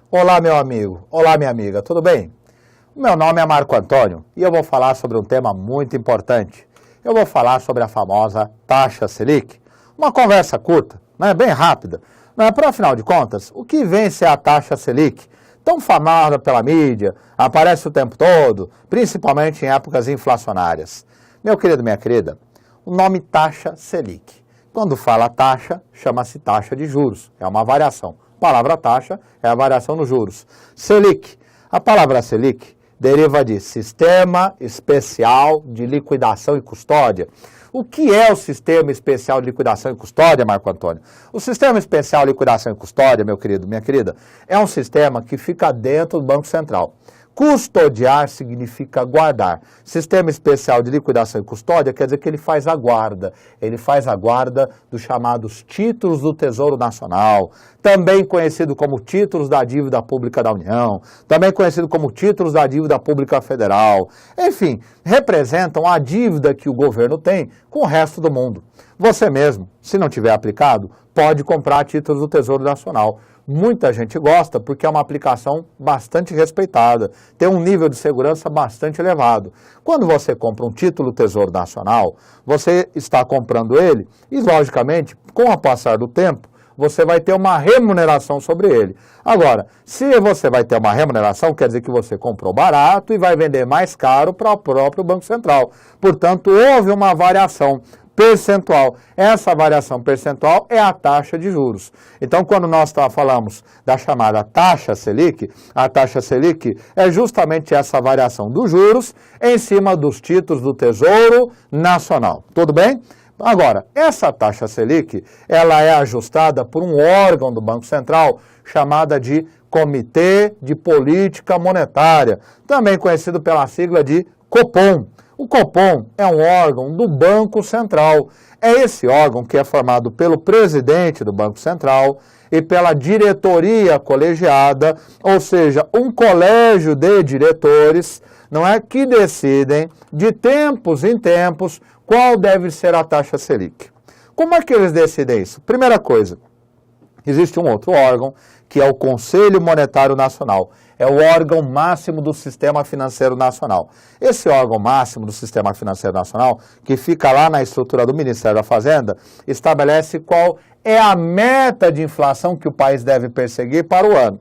Olá, meu amigo. Olá, minha amiga. Tudo bem? O meu nome é Marco Antônio e eu vou falar sobre um tema muito importante. Eu vou falar sobre a famosa taxa Selic. Uma conversa curta, né? Bem rápida. Por afinal de contas, o que vem ser a taxa Selic? Tão famosa pela mídia, aparece o tempo todo, principalmente em épocas inflacionárias. Meu querido, minha querida, o nome taxa Selic. Quando fala taxa, chama-se taxa de juros. É uma variação. A palavra taxa é a variação nos juros. Selic. A palavra Selic deriva de Sistema Especial de Liquidação e Custódia. O que é o Sistema Especial de Liquidação e Custódia, Marco Antônio? O Sistema Especial de Liquidação e Custódia, meu querido, minha querida, é um sistema que fica dentro do Banco Central. Custodiar significa guardar. Sistema Especial de Liquidação e Custódia quer dizer que ele faz a guarda. Ele faz a guarda dos chamados títulos do Tesouro Nacional, também conhecido como títulos da dívida pública da União, também conhecido como títulos da dívida pública federal. Enfim, representam a dívida que o governo tem com o resto do mundo. Você mesmo, se não tiver aplicado, pode comprar títulos do Tesouro Nacional. Muita gente gosta porque é uma aplicação bastante respeitada, tem um nível de segurança bastante elevado. Quando você compra um título Tesouro Nacional, você está comprando ele e, logicamente, com o passar do tempo, você vai ter uma remuneração sobre ele. Agora, se você vai ter uma remuneração, quer dizer que você comprou barato e vai vender mais caro para o próprio Banco Central. Portanto, houve uma variação percentual. Essa variação percentual é a taxa de juros. Então, quando nós falamos da chamada taxa Selic, a taxa Selic é justamente essa variação dos juros em cima dos títulos do Tesouro Nacional. Tudo bem? Agora, essa taxa Selic, ela é ajustada por um órgão do Banco Central chamada de Comitê de Política Monetária, também conhecido pela sigla de Copom. O Copom é um órgão do Banco Central. É esse órgão que é formado pelo presidente do Banco Central e pela diretoria colegiada, ou seja, um colégio de diretores, não é, que decidem de tempos em tempos qual deve ser a taxa Selic. Como é que eles decidem isso? Primeira coisa, existe um outro órgão, que é o Conselho Monetário Nacional. É o órgão máximo do Sistema Financeiro Nacional. Esse órgão máximo do Sistema Financeiro Nacional, que fica lá na estrutura do Ministério da Fazenda, estabelece qual é a meta de inflação que o país deve perseguir para o ano.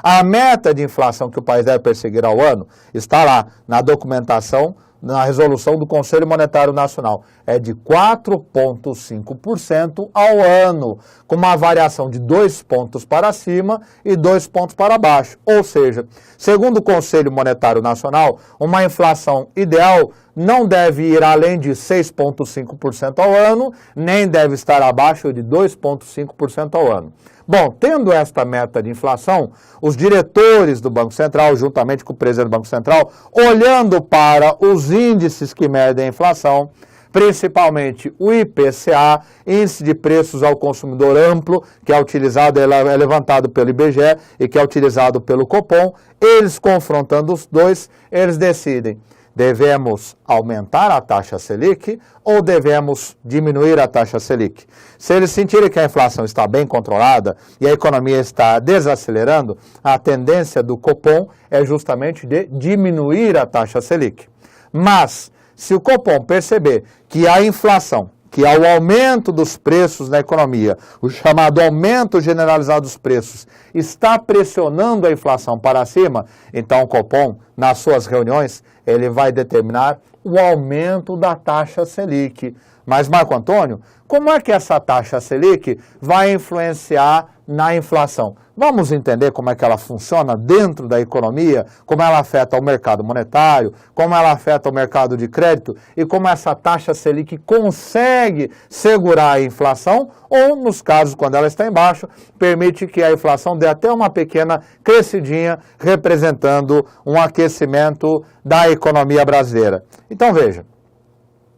A meta de inflação que o país deve perseguir ao ano está lá na documentação, na resolução do Conselho Monetário Nacional, é de 4,5% ao ano, com uma variação de 2 pontos para cima e 2 pontos para baixo. Ou seja, segundo o Conselho Monetário Nacional, uma inflação ideal não deve ir além de 6,5% ao ano, nem deve estar abaixo de 2,5% ao ano. Bom, tendo esta meta de inflação, os diretores do Banco Central, juntamente com o presidente do Banco Central, olhando para os índices que medem a inflação, principalmente o IPCA, Índice de Preços ao Consumidor Amplo, que é utilizado, é levantado pelo IBGE e que é utilizado pelo Copom, eles confrontando os dois, eles decidem. Devemos aumentar a taxa Selic ou devemos diminuir a taxa Selic? Se eles sentirem que a inflação está bem controlada e a economia está desacelerando, a tendência do Copom é justamente de diminuir a taxa Selic. Mas, se o Copom perceber que a inflação, que é o aumento dos preços na economia, o chamado aumento generalizado dos preços, está pressionando a inflação para cima, então o Copom, nas suas reuniões, ele vai determinar o aumento da taxa Selic. Mas, Marco Antônio, como é que essa taxa Selic vai influenciar na inflação? Vamos entender como é que ela funciona dentro da economia, como ela afeta o mercado monetário, como ela afeta o mercado de crédito e como essa taxa Selic consegue segurar a inflação ou, nos casos quando ela está embaixo, permite que a inflação dê até uma pequena crescidinha, representando um aquecimento da economia brasileira. Então, veja.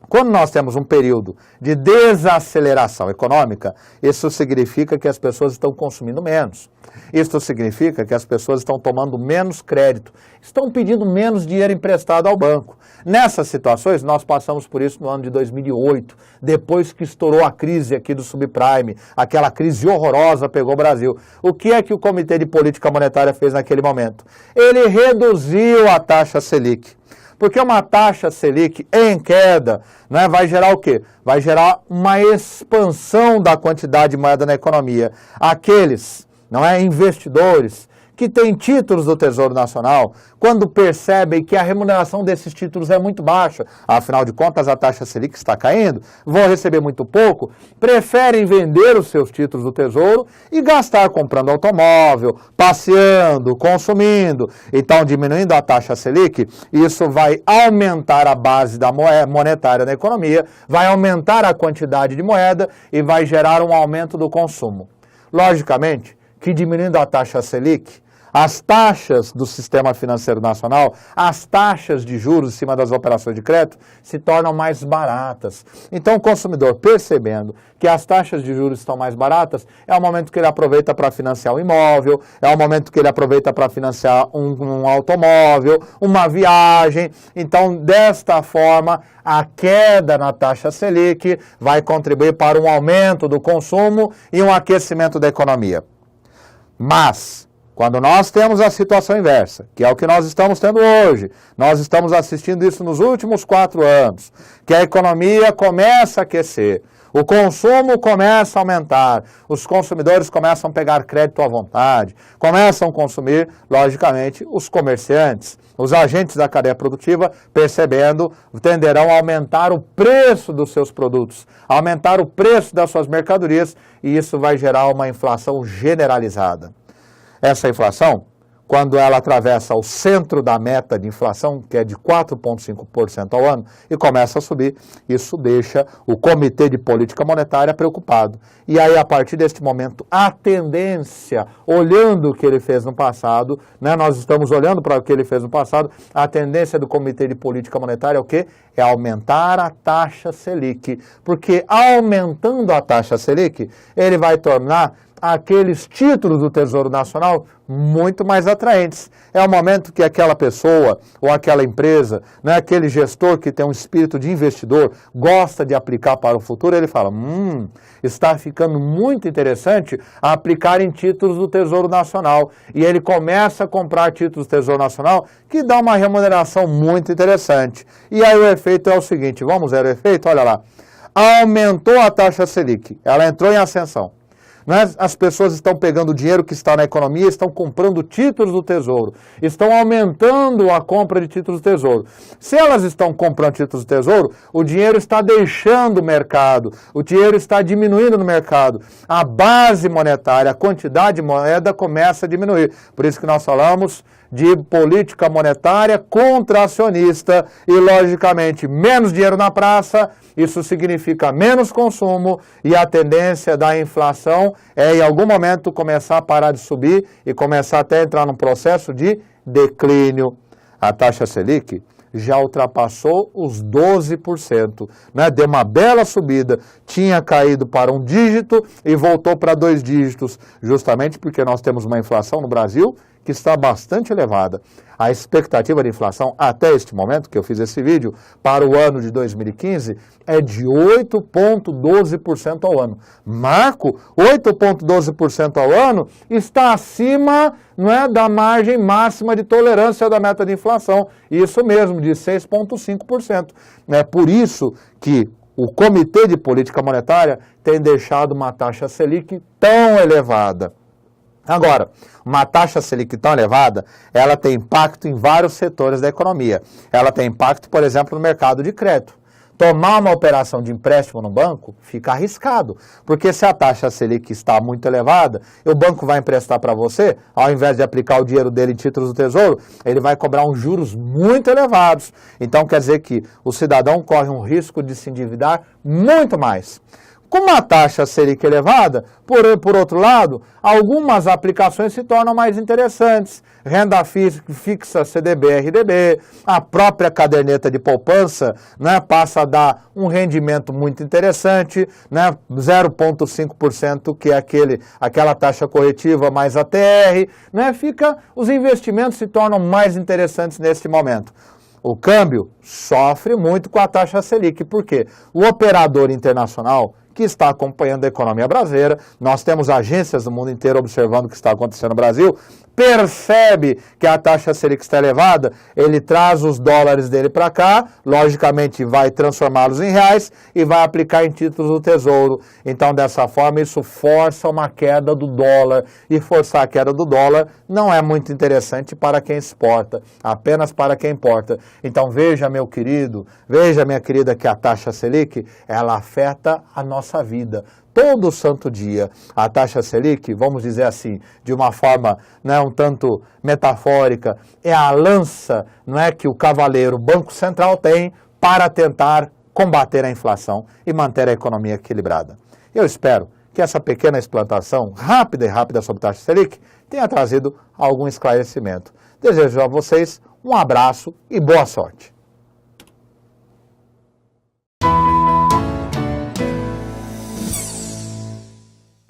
Quando nós temos um período de desaceleração econômica, isso significa que as pessoas estão consumindo menos. Isso significa que as pessoas estão tomando menos crédito, estão pedindo menos dinheiro emprestado ao banco. Nessas situações, nós passamos por isso no ano de 2008, depois que estourou a crise aqui do subprime, aquela crise horrorosa pegou o Brasil. O que é que o Comitê de Política Monetária fez naquele momento? Ele reduziu a taxa Selic. Porque uma taxa Selic em queda, né, vai gerar o quê? Vai gerar uma expansão da quantidade de moeda na economia. Aqueles, não é, investidores que têm títulos do Tesouro Nacional, quando percebem que a remuneração desses títulos é muito baixa, afinal de contas a taxa Selic está caindo, vão receber muito pouco, preferem vender os seus títulos do Tesouro e gastar comprando automóvel, passeando, consumindo. Então, diminuindo a taxa Selic, isso vai aumentar a base da monetária na economia, vai aumentar a quantidade de moeda e vai gerar um aumento do consumo. Logicamente que diminuindo a taxa Selic, as taxas do sistema financeiro nacional, as taxas de juros em cima das operações de crédito se tornam mais baratas. Então o consumidor, percebendo que as taxas de juros estão mais baratas, é o momento que ele aproveita para financiar um imóvel, é o momento que ele aproveita para financiar um automóvel, uma viagem. Então, desta forma, a queda na taxa Selic vai contribuir para um aumento do consumo e um aquecimento da economia. Mas, quando nós temos a situação inversa, que é o que nós estamos tendo hoje, nós estamos assistindo isso nos últimos 4 anos, que a economia começa a aquecer, o consumo começa a aumentar, os consumidores começam a pegar crédito à vontade, começam a consumir, logicamente, os comerciantes, os agentes da cadeia produtiva, percebendo, tenderão a aumentar o preço dos seus produtos, aumentar o preço das suas mercadorias, e isso vai gerar uma inflação generalizada. Essa inflação, quando ela atravessa o centro da meta de inflação, que é de 4,5% ao ano, e começa a subir, isso deixa o Comitê de Política Monetária preocupado. E aí, a partir deste momento, a tendência, olhando o que ele fez no passado, né, nós estamos olhando para o que ele fez no passado, a tendência do Comitê de Política Monetária é o quê? É aumentar a taxa Selic. Porque aumentando a taxa Selic, ele vai tornar aqueles títulos do Tesouro Nacional muito mais atraentes. É o momento que aquela pessoa ou aquela empresa, né, aquele gestor que tem um espírito de investidor, gosta de aplicar para o futuro, ele fala, está ficando muito interessante aplicar em títulos do Tesouro Nacional. E ele começa a comprar títulos do Tesouro Nacional que dá uma remuneração muito interessante. E aí o efeito é o seguinte, vamos ver o efeito? Olha lá, aumentou a taxa Selic, ela entrou em ascensão. As pessoas estão pegando o dinheiro que está na economia, estão comprando títulos do Tesouro, estão aumentando a compra de títulos do Tesouro. Se elas estão comprando títulos do Tesouro, o dinheiro está deixando o mercado, o dinheiro está diminuindo no mercado. A base monetária, a quantidade de moeda começa a diminuir. Por isso que nós falamos de política monetária contracionista e, logicamente, menos dinheiro na praça, isso significa menos consumo e a tendência da inflação é, em algum momento, começar a parar de subir e começar até a entrar num processo de declínio. A taxa Selic já ultrapassou os 12%, né? Deu uma bela subida, tinha caído para 1 dígito e voltou para 2 dígitos, justamente porque nós temos uma inflação no Brasil que está bastante elevada. A expectativa de inflação até este momento, que eu fiz esse vídeo, para o ano de 2015, é de 8,12% ao ano. Marco, 8,12% ao ano está acima, não é, da margem máxima de tolerância da meta de inflação. Isso mesmo, de 6,5%. É por isso que o Comitê de Política Monetária tem deixado uma taxa Selic tão elevada. Agora, uma taxa Selic tão elevada, ela tem impacto em vários setores da economia. Ela tem impacto, por exemplo, no mercado de crédito. Tomar uma operação de empréstimo no banco fica arriscado, porque se a taxa Selic está muito elevada, o banco vai emprestar para você, ao invés de aplicar o dinheiro dele em títulos do Tesouro, ele vai cobrar uns juros muito elevados. Então quer dizer que o cidadão corre um risco de se endividar muito mais. Com uma taxa Selic elevada, por outro lado, algumas aplicações se tornam mais interessantes. renda fixa CDB, RDB, a própria caderneta de poupança, né, passa a dar um rendimento muito interessante, né, 0,5%, que é aquela taxa corretiva mais a TR, né, os investimentos se tornam mais interessantes nesse momento. O câmbio sofre muito com a taxa Selic, porque o operador internacional que está acompanhando a economia brasileira, nós temos agências do mundo inteiro observando o que está acontecendo no Brasil, percebe que a taxa Selic está elevada, ele traz os dólares dele para cá, logicamente vai transformá-los em reais e vai aplicar em títulos do Tesouro. Então, dessa forma, isso força uma queda do dólar, e forçar a queda do dólar não é muito interessante para quem exporta, apenas para quem importa. Então, veja, meu querido, veja, minha querida, que a taxa Selic, ela afeta a nossa vida. Todo santo dia, a taxa Selic, vamos dizer assim, de uma forma, né, um tanto metafórica, é a lança, não é, que o cavaleiro Banco Central tem para tentar combater a inflação e manter a economia equilibrada. Eu espero que essa pequena explanação rápida sobre taxa Selic tenha trazido algum esclarecimento. Desejo a vocês um abraço e boa sorte.